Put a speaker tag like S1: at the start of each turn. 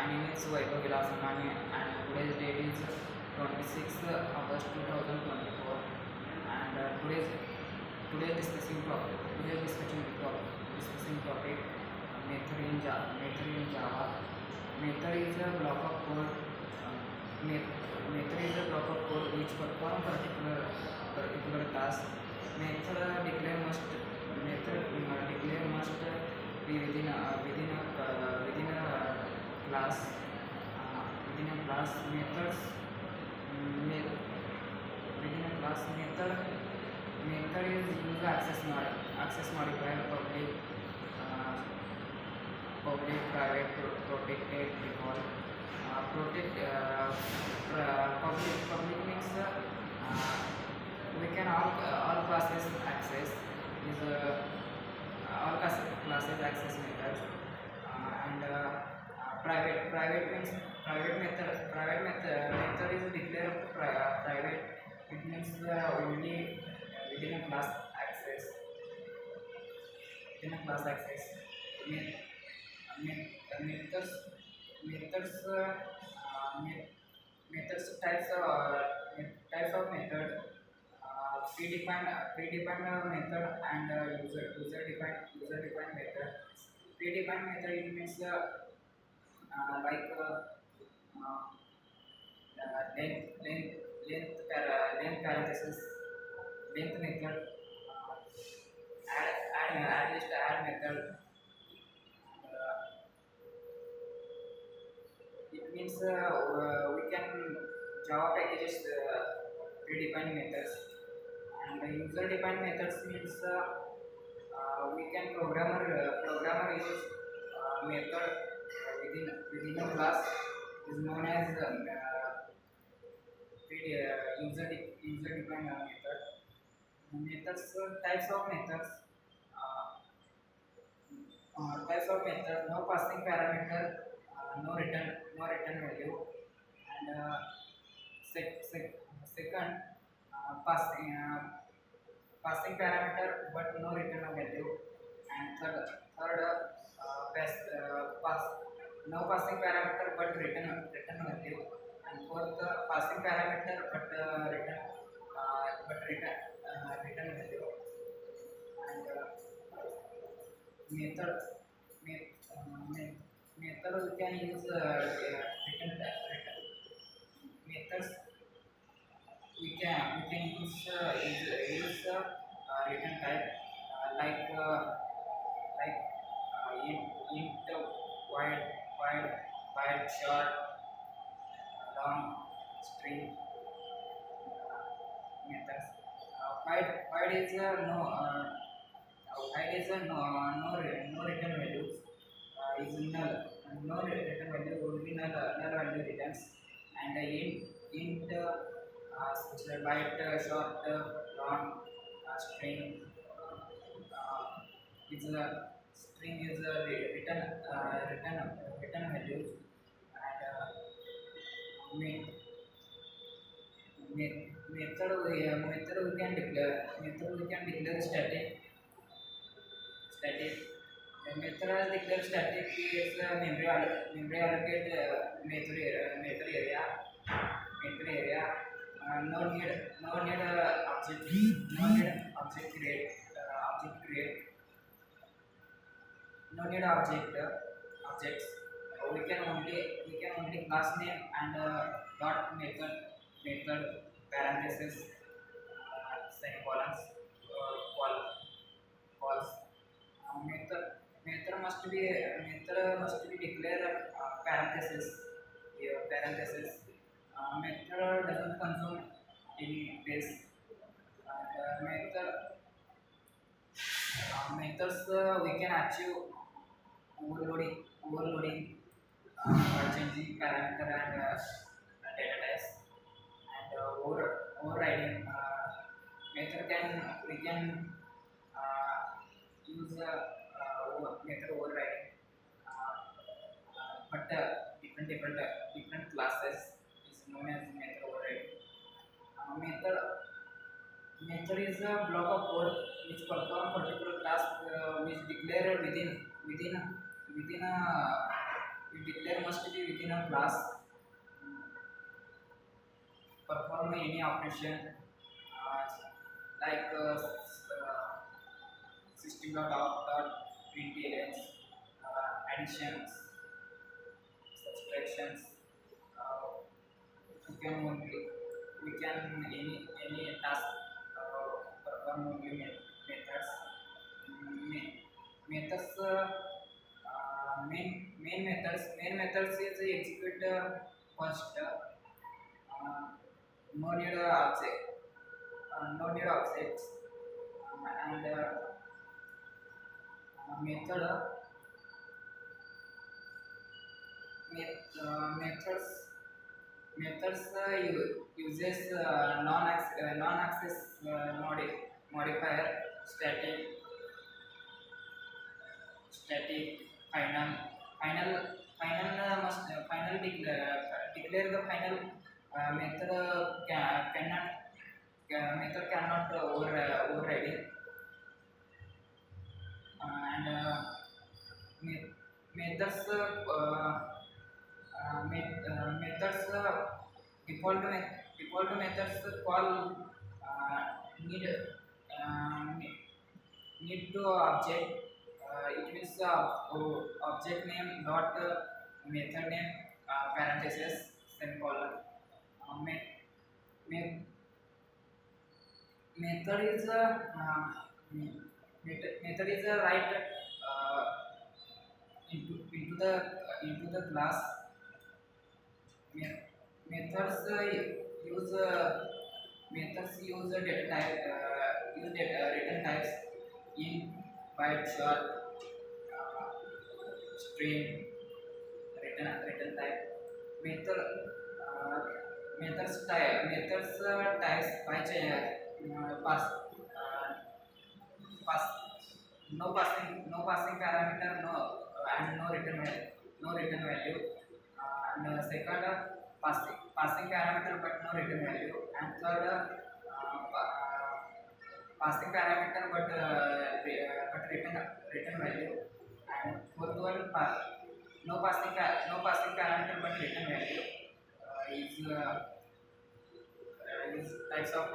S1: My name is Vaibhav Vilasamani and today's date is 26th August 2024 and today's discussing topic method in Java. Method is a block of code. Method is a block of code which perform particular task. Method must be within a class. Within a class methods me- within a class method is use access modifier uh, private protected default public means we can all classes access is classes access methods and private means private method is declared private. It means only within a class access within a class access Me- methods methods methods types of method predefined method and user defined method. Predefined method it means like uh, length parenthesis length method add method. It means we can Java packages predefined methods and user defined methods means we can programmer use method within a class is known as user defined method. Methods types of methods types of method no passing parameter no return value and second passing parameter but no return value and third pass no passing parameter but return value and fourth passing parameter but return value and method method we can use return methods we can use return type like int wide wide short long string methods. Wide is no wide is no return values is null. No return value only null value returns and int byte short long string is a string is a return values and method we can declare static. The method is declared static is memory allocate method area. No need object create no need objects. We can only class name and dot method parenthesis semicolons call calls. Method must be declared parenthesis. Here parenthesis. Method doesn't consume any space. Methods we can achieve overloading changing parameter and data types and overriding method can we can uh, use method overriding but different classes is known as method overriding. Method is a block of code which perform particular task which declared within a declare must be within a class, perform any operation like system dot println, additions, subtractions. We can only we can any task perform only methods. Methods main methods is execute first no need object no need objects and method methods uses non-access modifier static final final declare the final method cannot override it and me- methods methods default methods call need need to object it means object name dot method name parenthesis semicolon me- me- method is a method is a right into the class. Methods use data type use data return types in byte short string return type method uh, methods types by pass uh, pass no passing parameter no and no return value and second passing parameter but no return value and third passing parameter but return value and fourth one no passing parameter but return value is types of